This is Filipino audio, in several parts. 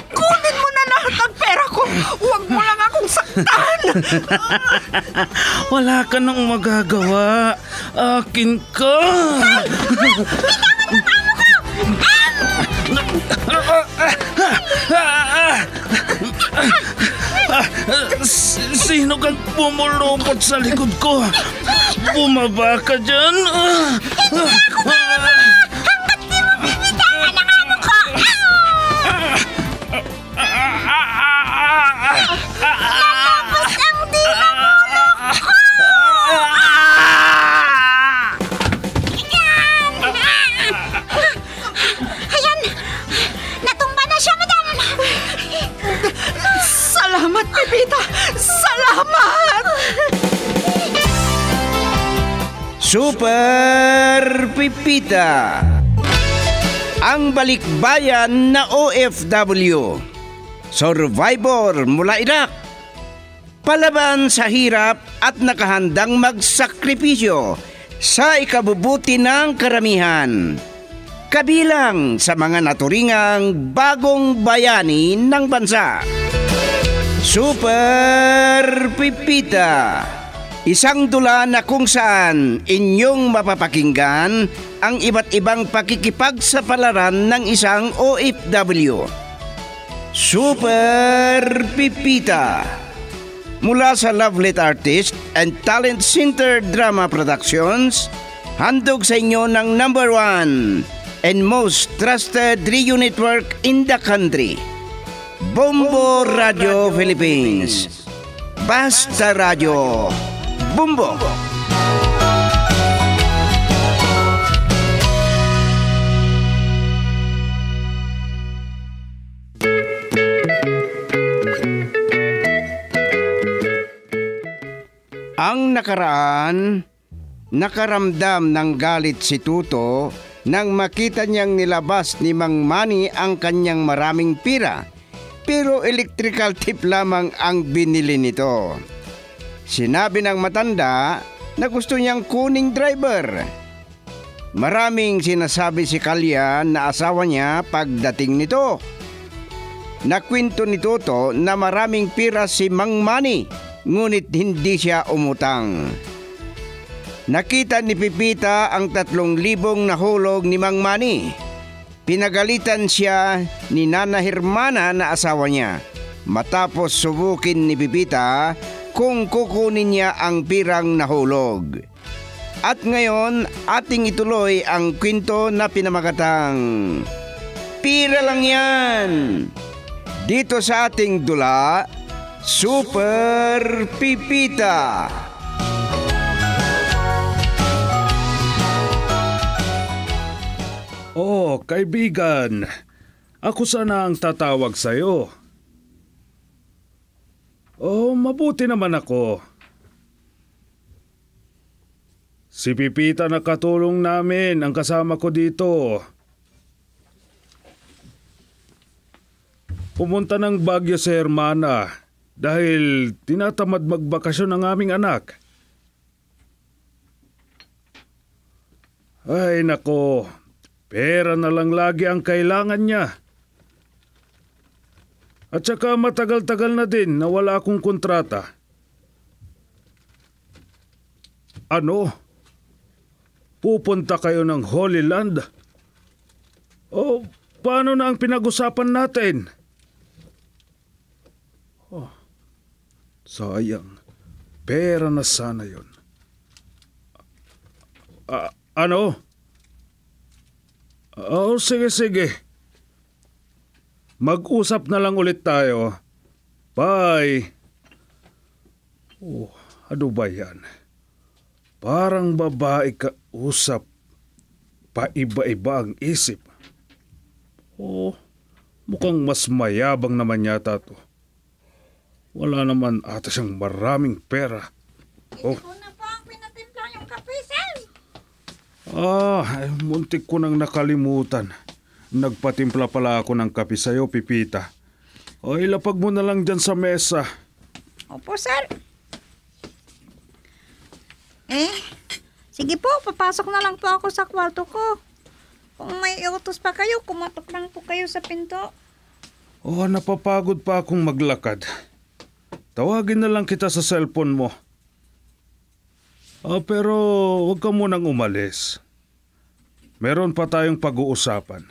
Kunin mo na lahat ng pera ko. Huwag mo lang akong saktan. Wala ka nang magagawa. Akin ka. Sino kang pumulupot sa likod ko? Bumaba ka dyan. Hanggat di mo binitawan ang amo ko! Lalabas ang di mamulok ko! Ayan! Natumba na siya, madam! Salamat, Pepita. Salamat. Super Pipita, ang balikbayan na OFW, survivor mula Iraq, palaban sa hirap at nakahandang magsakripisyo sa ikabubuti ng karamihan, kabilang sa mga naturingang bagong bayani ng bansa. Super Pipita, isang dula na kung saan inyong mapapakinggan ang iba't ibang pakikipagsapalaran ng isang OFW. Super Pipita, mula sa Lovelet Artist and Talent Center Drama Productions, handog sa inyo ng #1 and most trusted radio network in the country, Bombo Radio Philippines. Basta Radio Bombo. Ang nakaraan, nakaramdam ng galit si Tuto nang makita niyang nilabas ni Mang Manny ang kanyang maraming pira, pero electrical tip lamang ang binili nito. Sinabi ng matanda na gusto niyang kuning driver. Maraming sinasabi si Kalya na asawa niya pagdating nito. Nakwento ni Toto na maraming pira si Mang Manny, ngunit hindi siya umutang. Nakita ni Pipita ang 3,000 nahulog ni Mang Manny. Pinagalitan siya ni Nana Hermana na asawa niya, matapos subukin ni Pipita kung kukunin niya ang pirang nahulog. At ngayon, ating ituloy ang kwento na pinamagatang Pira Lang Yan! Dito sa ating dula, Super Pipita. Oh, kaibigan. Ako sana ang tatawag sa'yo. Oh, mabuti naman ako. Si Pipita na katulong namin ang kasama ko dito. Pumunta ng Baguio si Hermana dahil tinatamad magbakasyon ang aming anak. Ay nako, pera na lang lagi ang kailangan niya. At saka matagal-tagal na din na wala akong kontrata. Ano? Pupunta kayo ng Holy Land? O paano na ang pinag-usapan natin? Oh, sayang. Pera na sana yun. Ano? Oh, sige. Mag-usap na lang ulit tayo. Bye. Oh, ano ba yan? Parang babae ka usap. Paiba-iba ang isip. Oh, mukhang mas mayabang naman yata to. Wala naman ata siyang maraming pera. Oh. Hindi ko na po ang pinatimpla yung kape, sir. Muntik ko nang nakalimutan. Nagpatimpla pala ako ng kape sa'yo, Pipita. O, ilapag mo na lang dyan sa mesa. Opo, sir. Sige po, papasok na lang po ako sa kwarto ko. Kung may iutos pa kayo, kumatok lang po kayo sa pinto. Oh, napapagod pa akong maglakad. Tawagin na lang kita sa cellphone mo. Pero huwag ka munang umalis. Meron pa tayong pag-uusapan.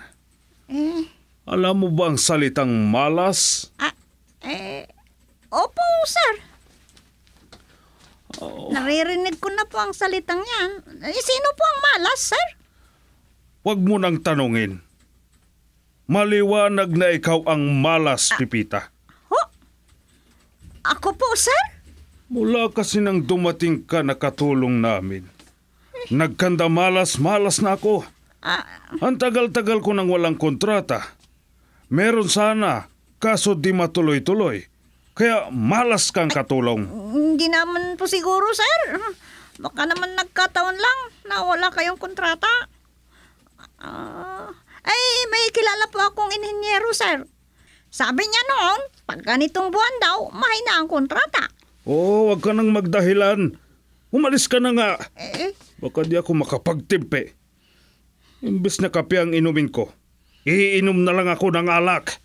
Alam mo ba ang salitang malas? Opo, sir. Naririnig ko na po ang salitang yan. Sino po ang malas, sir? Huwag mo nang tanungin. Maliwanag na ikaw ang malas, Pipita. Ako po, sir? Mula kasi nang dumating ka na katulong namin. Nagkanda malas na ako. Ang tagal-tagal ko nang walang kontrata. Meron sana, kaso di matuloy-tuloy. Kaya malas kang katulong. Hindi naman po siguro, sir. Baka naman nagkataon lang na wala kayong kontrata. May kilala po akong inhinyero, sir. Sabi niya noon, pag ganitong buwan daw, mahina ang kontrata. Huwag ka nang magdahilan. Umalis ka na nga. Baka di ako makapagtimpe. Imbes na kape ang inumin ko, iinom na lang ako ng alak.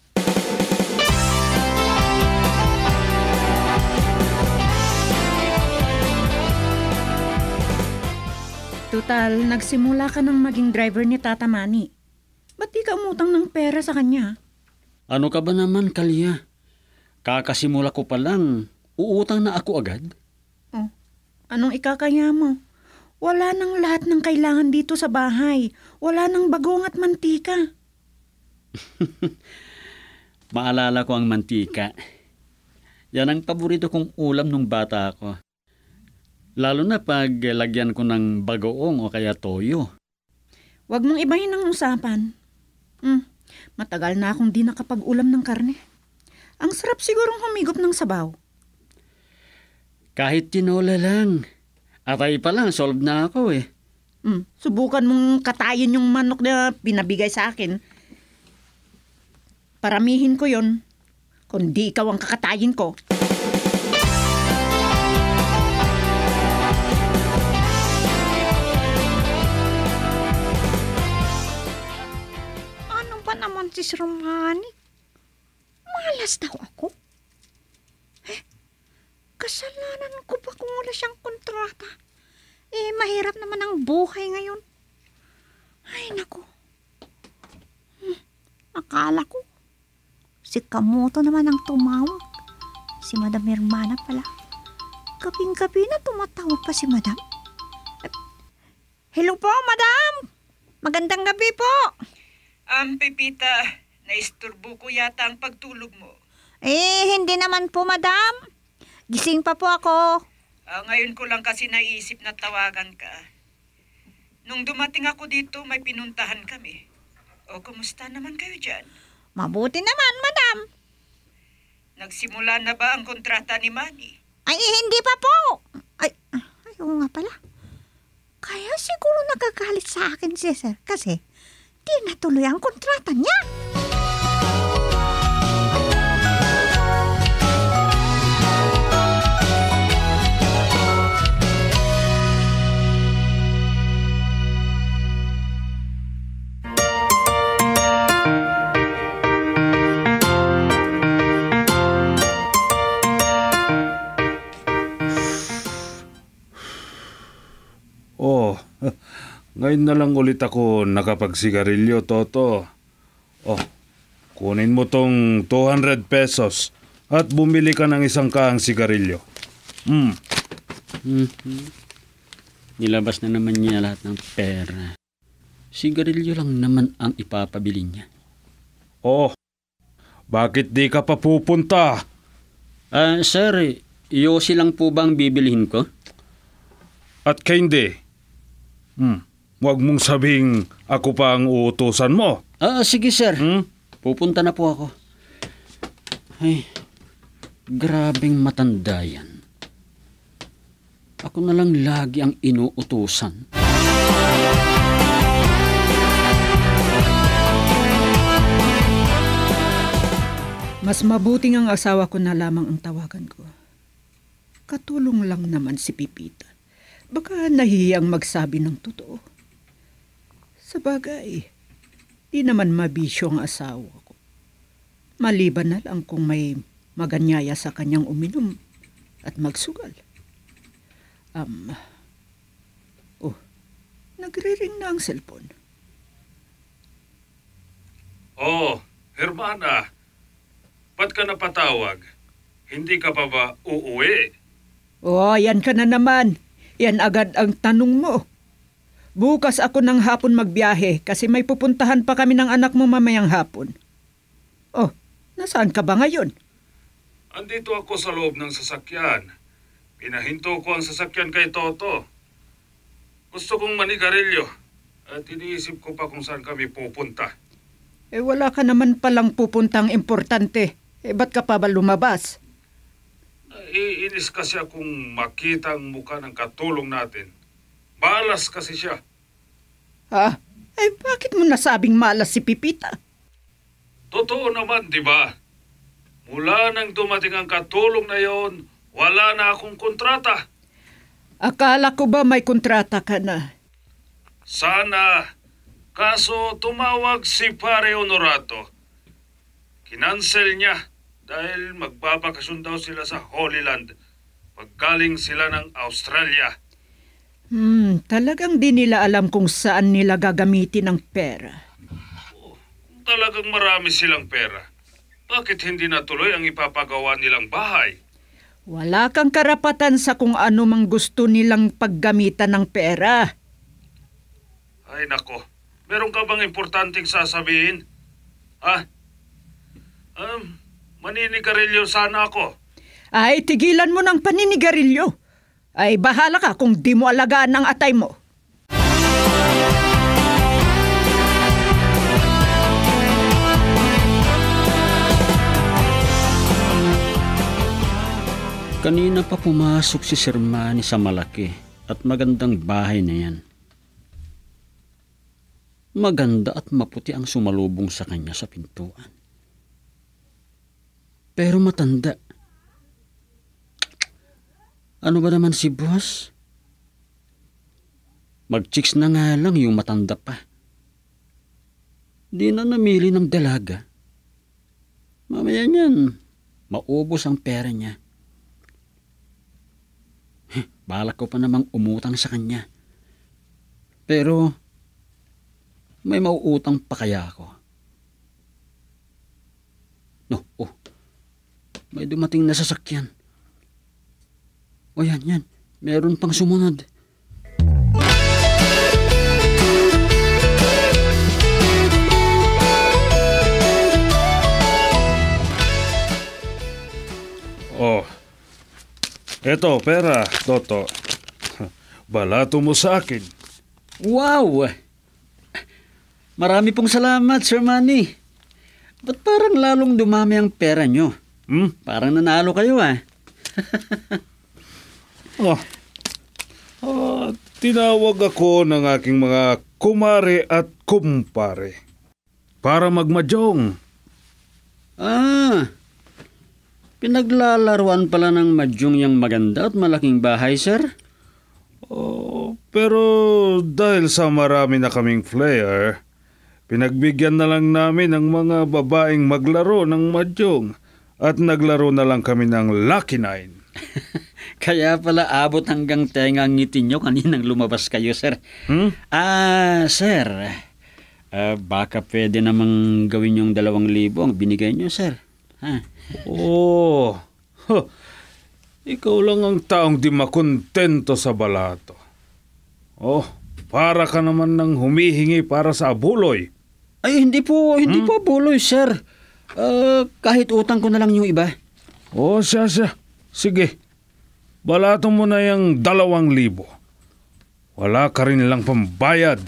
Tutal, nagsimula ka ng maging driver ni Tata Manny. Ba't di ka umutang ng pera sa kanya? Ano ka ba naman, Kalya? Kakasimula ko pa lang, uutang na ako agad. Anong ikakaya mo? Wala nang lahat ng kailangan dito sa bahay. Wala nang bagong at mantika. Maalala ko ang mantika. Yan ang paborito kong ulam nung bata ako. Lalo na pag lagyan ko ng bagoong o kaya toyo. Huwag mong ibahin ang usapan. Matagal na akong di nakapag-ulam ng karne. Ang sarap sigurong humigop ng sabaw. Kahit tinola lang. Atay pa lang, solve na ako eh. Subukan mong katayin yung manok na pinabigay sa akin. Paramihin ko yon. Kundi ikaw ang kakatayin ko. Ano ba naman si Romani? Malas daw ako? Kasalanan ko ba kung wala siyang kontrata? Mahirap naman ang buhay ngayon. Ay, naku. Akala ko, si Kamoto naman ang tumawag. Si Madam Hermana pala. Gabing-gabi na tumatawag pa si Madam. Hello po, Madam! Magandang gabi po! Pipita, naisturbo ko yata ang pagtulog mo. Hindi naman po, Madam. Gising pa po ako. Ngayon ko lang kasi naisip na tawagan ka. Nung dumating ako dito, may pinuntahan kami. Kumusta naman kayo dyan? Mabuti naman, Madam. Nagsimula na ba ang kontrata ni Manny? Hindi pa po. Oo nga pala. Kaya siguro nagagalit sa akin si Sir kasi di natuloy ang kontrata niya. Ngayon na lang ulit ako nakapagsigarilyo, Toto. Kunin mo tong 200 pesos at bumili ka ng isang kahang sigarilyo. Nilabas na naman niya lahat ng pera. Sigarilyo lang naman ang ipapabili niya. Bakit di ka pa pupunta? Sir, yosi lang po ba ang bibilihin ko? At kay hindi? Huwag mong sabing ako pa ang uutusan mo. Sige sir. Pupunta na po ako. Ay, grabeng matanda yan. Ako na lang lagi ang inuutusan. Mas mabuting ang asawa ko na lamang ang tawagan ko. Katulong lang naman si Pipita. Baka nahihiyang magsabi ng totoo. Sabagay, di naman mabisyo ang asawa ko. Maliban na lang kung may maganyaya sa kanyang uminom at magsugal. Oh, nagre-ring na ang cellphone. Oh, Hermana. Ba't ka napatawag? Hindi ka pa ba uuwi? Oh, yan ka na naman. Yan agad ang tanong mo. Bukas ako ng hapon magbiyahe kasi may pupuntahan pa kami ng anak mo mamayang hapon. Oh, nasaan ka ba ngayon? Andito ako sa loob ng sasakyan. Pinahinto ko ang sasakyan kay Toto. Gusto kong manigarilyo at iniisip ko pa kung saan kami pupunta. Wala ka naman palang pupuntang importante. Ba't ka pa ba lumabas? Iinis kasi akong makita ang mukha ng katulong natin. Malas kasi siya. Ha? Bakit mo nasabing malas si Pipita? Totoo naman, di ba? Mula nang dumating ang katulong na yon, wala na akong kontrata. Akala ko ba may kontrata ka na? Sana. Kaso tumawag si Pare Honorato. Kinansel niya dahil magbabakasyon daw sila sa Holy Land. Paggaling sila ng Australia. Talagang di nila alam kung saan nila gagamitin ang pera. Talagang marami silang pera. Bakit hindi natuloy ang ipapagawa nilang bahay? Wala kang karapatan sa kung ano mang gusto nilang paggamitan ng pera. Ay nako, meron ka bang importanteng sasabihin? Ha? Maninigarilyo sana ako. Ay, tigilan mo ng paninigarilyo. Ay, bahala ka kung di mo alagaan ng atay mo. Kanina pa pumasok si Sir Manny sa malaki at magandang bahay na yan. Maganda at maputi ang sumalubong sa kanya sa pintuan. Pero matanda. Ano ba naman si boss? Mag-chicks na nga lang yung matanda pa. Di na namili ng dalaga. Mamaya niyan, maubos ang pera niya. Balak ko pa namang umutang sa kanya. Pero, may mauutang pa kaya ako? May dumating na sasakyan. O yan. Meron pang sumunod. Oh, eto, pera, Toto. Balato mo sa akin. Wow! Marami pong salamat, Sir Manny. Ba't parang lalong dumami ang pera nyo? Parang nanalo kayo, Tinawag ako ng aking mga kumare at kumpare para magmajong. Pinaglalaruan pala ng madyong yung maganda at malaking bahay, sir? Pero dahil sa marami na kaming player, pinagbigyan na lang namin ng mga babaeng maglaro ng madyong at naglaro na lang kami ng Lucky Nine. Kaya pala abot hanggang tenga ang ngiti nyo kaninang lumabas kayo, sir. Sir, baka pwede namang gawin yung 2,000 ang binigay nyo, sir. Ikaw lang ang taong di makontento sa balato. Para ka naman ng humihingi para sa abuloy. Ay, hindi po abuloy, sir. Kahit utang ko na lang yung iba. Siya. Sige, balato mo na yung 2,000. Wala ka rin lang pambayad.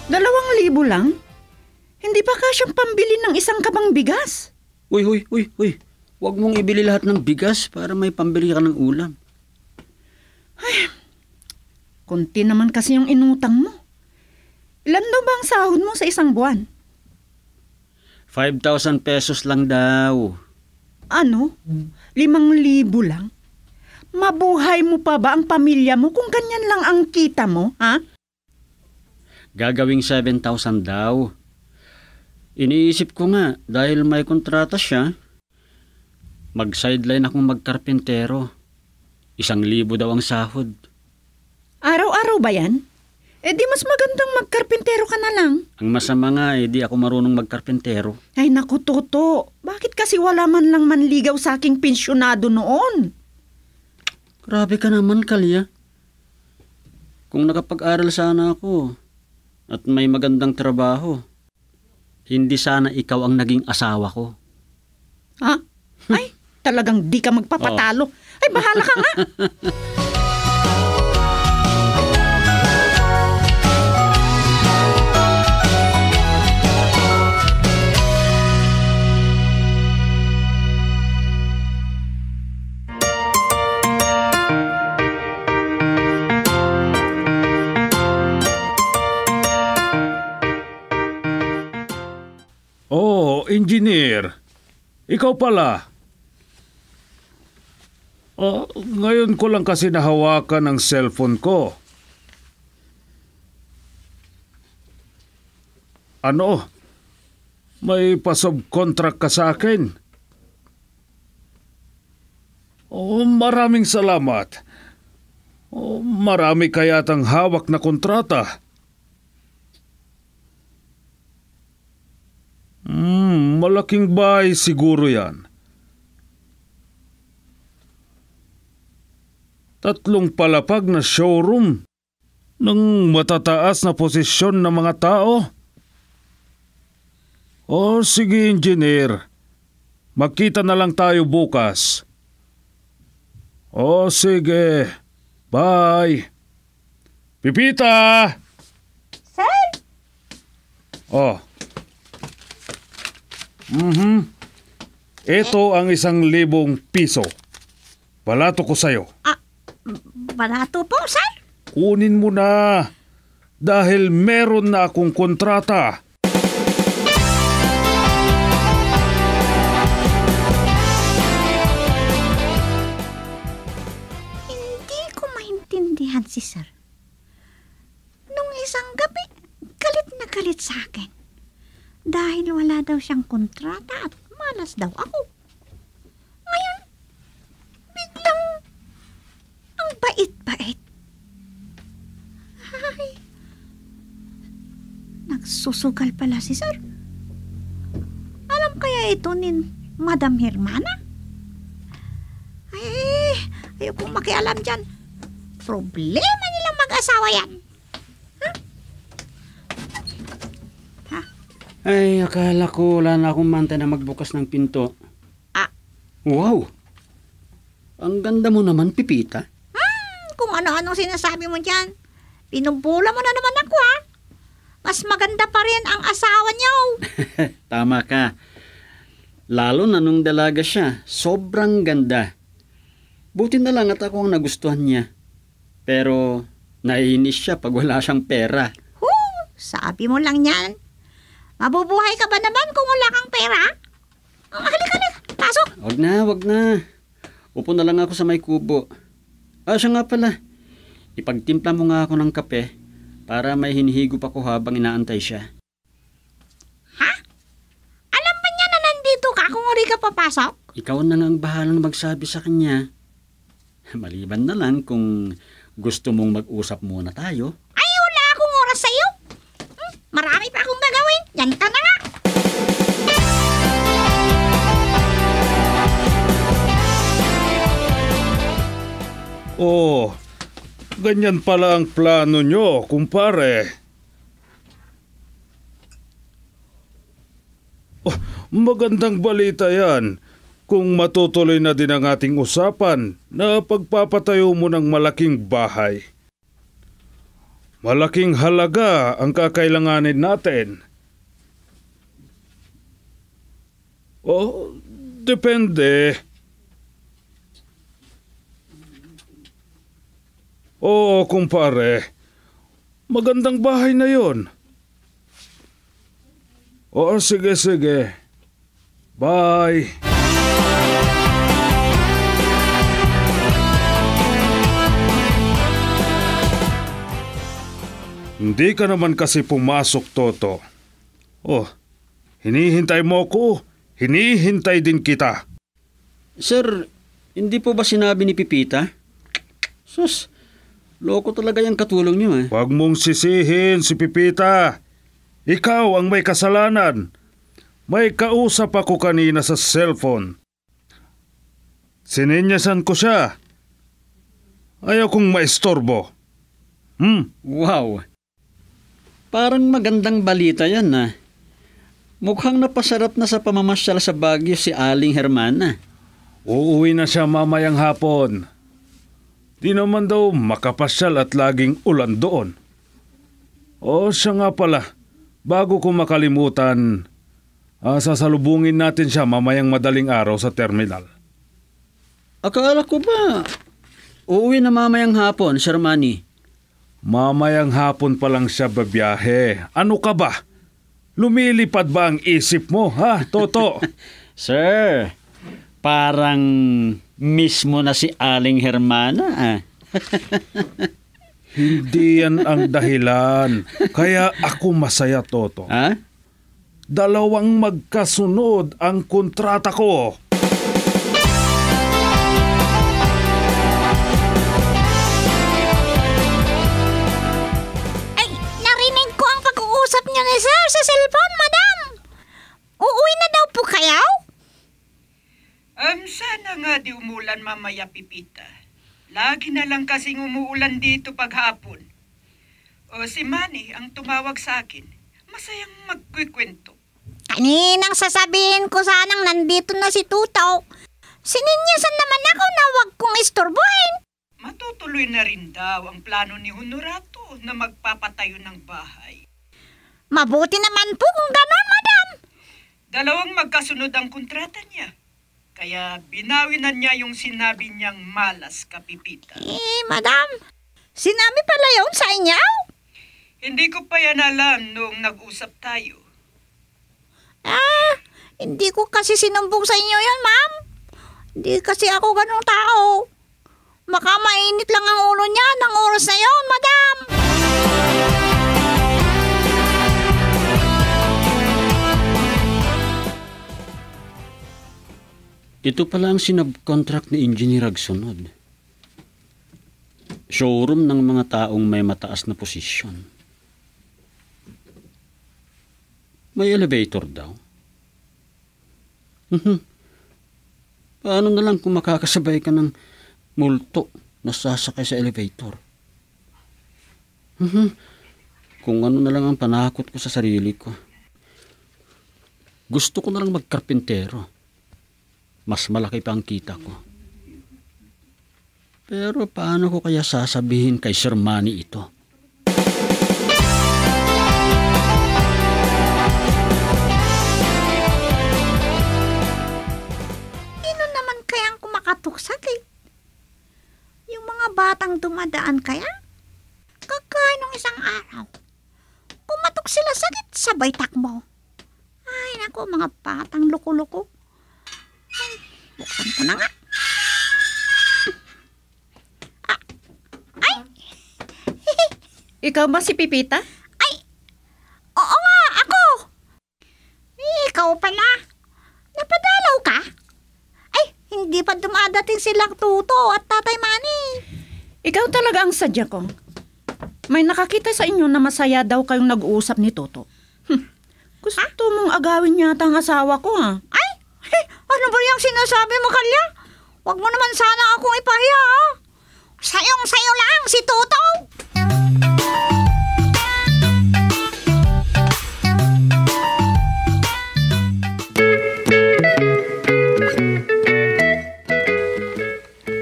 $2,000 lang? Hindi ba kasyang pambili ng isang kabang bigas? Uy. Huwag mong ibili lahat ng bigas para may pambili ka ng ulam. Ay, konti naman kasi yung inutang mo. Ilan daw ba ang sahod mo sa isang buwan? 5,000 pesos lang daw. Ano? 5,000 lang? Mabuhay mo pa ba ang pamilya mo kung ganyan lang ang kita mo, ha? Gagawing 7,000 daw. Iniisip ko nga, dahil may kontrata siya, mag-sideline akong magkarpentero. 1,000 daw ang sahod. Araw-araw ba yan? Di mas magandang magkarpentero ka na lang. Ang masama nga, di ako marunong magkarpentero. Ay naku, Toto. Bakit kasi wala man lang manligaw sa aking pensyonado noon? Grabe ka naman, Kalya. Kung nakapag-aral sana ako at may magandang trabaho, hindi sana ikaw ang naging asawa ko. Ha? Ay, talagang di ka magpapatalo. Ay, bahala ka nga. Oh, engineer. Ikaw pala. Ngayon ko lang kasi nahawakan ang cellphone ko. Ano? May pa-subcontract ka sa akin? Oh, maraming salamat. Oh, marami kaya tang hawak na kontrata. Malaking bahay siguro yan. 3 palapag na showroom ng matataas na posisyon ng mga tao. Oh, sige, engineer. Magkita na lang tayo bukas. Oh, sige. Bye. Pipita! Sir? Oh. Ito ang 1,000 piso. Balato ko sa'yo. Barato po, sir? Kunin mo na. Dahil meron na akong kontrata. Hindi ko maintindihan si sir. Nung isang gabi, galit na galit sa akin. Dahil wala daw siyang kontrata at malas daw ako. Ngayon, biglang ang bait-bait. Ay, nagsusugal pala si sir. Alam kaya ito ni Madam Hermana? Ay, ayokong makialam dyan. Problema nilang mag-asawa yan. Ay, akala ko wala na akong manta na magbukas ng pinto. Wow! Ang ganda mo naman, Pipita. Kung ano-ano sinasabi mo dyan. Pinubula mo na naman ako, ha? Mas maganda pa rin ang asawa niyo. Tama ka. Lalo na nung dalaga siya, sobrang ganda. Buti na lang at ako ang nagustuhan niya. Pero naiinis siya pag wala siyang pera. Sabi mo lang yan. Mabubuhay ka ba naman kung wala kang pera? Halika, pasok. Wag na. Upo na lang ako sa may kubo. Siya nga pala. Ipagtimpla mo nga ako ng kape para may hinihigop ako habang inaantay siya. Ha? Alam ba niya na nandito ka kung uli ka papasok? Ikaw na nga ang bahalang magsabi sa kanya. Maliban na lang kung gusto mong mag-usap muna tayo. Ay, wala akong oras sa'yo. Marami pa akong gagawin. Yan ka na nga. Oh, ganyan pala ang plano nyo, kumpare. Oh, magandang balita yan. Kung matutuloy na din ang ating usapan na pagpapatayo mo ng malaking bahay. Malaking halaga ang kakailanganin natin. Oh, depende. Oo, kumpare. Magandang bahay na yon. Oo, sige. Bye. Hindi ka naman kasi pumasok, Toto. Oh, hinihintay mo ko. Hinihintay din kita. Sir, hindi po ba sinabi ni Pipita? Sus, loko talaga yung katulong niyo eh. Huwag mong sisihin si Pipita. Ikaw ang may kasalanan. May kausap ako kanina sa cellphone. Sininyasan ko siya. Ayaw kong maistorbo. Wow. Parang magandang balita yan ah. Mukhang napasarap na sa pamamasyal sa Baguio si Aling Hermana. Uuwi na siya mamayang hapon. Di naman daw makapasyal at laging ulan doon. O siya nga pala, bago ko makalimutan, sasalubungin natin siya mamayang madaling araw sa terminal. Akala ko ba uuwi na mamayang hapon, Sir Manny? Mamayang hapon pa lang siya babiyahe. Ano ka ba? Lumilipad ba ang isip mo, ha, Toto? Sir, parang mismo na si Aling Hermana ah. Hindi yan ang dahilan. Kaya ako masaya, Toto. Ha? Dalawang magkasunod ang kontrata ko. Ay, narinig ko ang pag-uusap niyo ni Sir sa cellphone, Madam. Uuwi na daw po kayo? Sana nga di umulan mamaya, Pipita. Lagi na lang kasing umuulan dito paghapon. O si Manny ang tumawag sa akin. Masayang magkikwento. Kaninang sasabihin ko sanang nandito na si Tuto. Sininyasan naman ako na wag kong istorbohin. Matutuloy na rin daw ang plano ni Honorato na magpapatayo ng bahay. Mabuti naman po kung ganon, Madam. Dalawang magkasunod ang kontrata niya. Kaya binawi na niya yung sinabi niyang malas ka, Pipita. Madam, sinabi pala yun sa inyo? Hindi ko pa yan alam noong nag-usap tayo. Hindi ko kasi sinumbong sa inyo yan, Ma'am. Hindi kasi ako ganong tao. Baka mainit lang ang ulo niya ng oras na yon, Madam. Ito pala ang sinubcontract ni Engineer Agsunod. Showroom ng mga taong may mataas na posisyon. May elevator daw. Paano na lang kung makakasabay ka ng multo na sasakay sa elevator? Kung ano na lang ang panakot ko sa sarili ko. Gusto ko na lang magkarpintero. Mas malaki pa ang kita ko. Pero paano ko kaya sasabihin kay Sir Manny ito? Sino naman kayang kumakatuksak eh? Yung mga batang dumadaan kaya? Kagaya nung isang araw. Kumatok sila sagit sabay takbo. Ay naku, mga batang loko-loko. Buksan ko na nga. Ikaw ba si Pipita? Ay! Oo nga, ako! Ikaw pala. Napadalaw ka? Ay, hindi pa dumadating silang Tuto at Tatay Manny. Ikaw talaga ang sadya ko. May nakakita sa inyo na masaya daw kayong nag-uusap ni Toto. Gusto mong agawin yata ang asawa ko, ha? Ay! Ano ba yung sinasabi mo, Kalya? Huwag mo naman sana akong ipahiya, ha? Sayong-sayo lang si Tuto!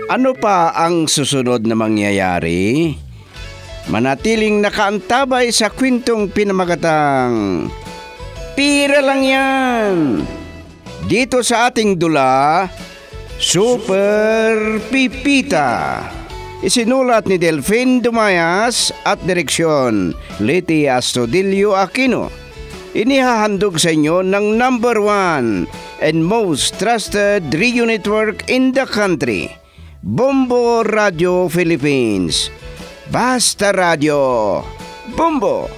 Ano pa ang susunod na mangyayari? Manatiling nakaantabay sa kwentong pinamagatang Pira Lang Yan! Dito sa ating dula, Super Pipita. Isinulat ni Delphine Dumayas at direksyon Leti Astudillo Aquino. Inihahandog sa inyo ng number 1 and most trusted radio network in the country, Bombo Radio Philippines. Basta Radio. Bumbo!